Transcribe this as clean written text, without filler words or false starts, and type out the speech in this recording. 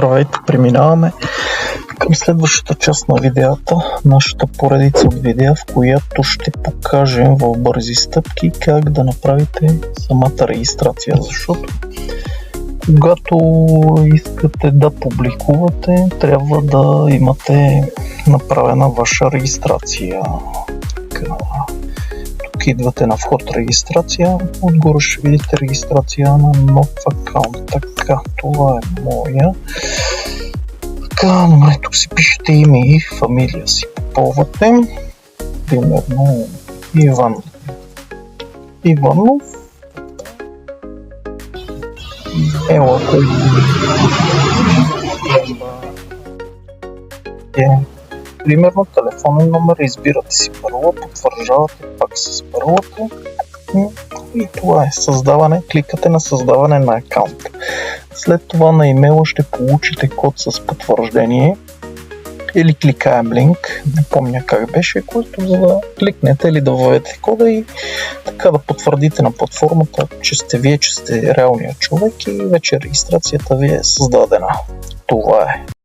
Здравейте, преминаваме към следващата част на видеята, нашата поредица от видеа, в която ще покажем в бързи стъпки как да направите самата регистрация, защото когато искате да публикувате, трябва да имате направена ваша регистрация. Тук идвате на вход регистрация, отгоре ще видите регистрация на нов акаунт. Така, това е моя. Така, тук си пишете име и фамилия си попълвате. Примерно Иван Иванов. Ела, примерно телефонен номер, избирате си парола, потвърждавате пак с паролата и това е създаване. Кликате на създаване на акаунт. След това на имейла ще получите код с потвърждение или кликаем линк, не помня как беше, който за да кликнете или да въведете кода и така да потвърдите на платформата, че сте вие, че сте реалният човек и вече регистрацията ви е създадена. Това е.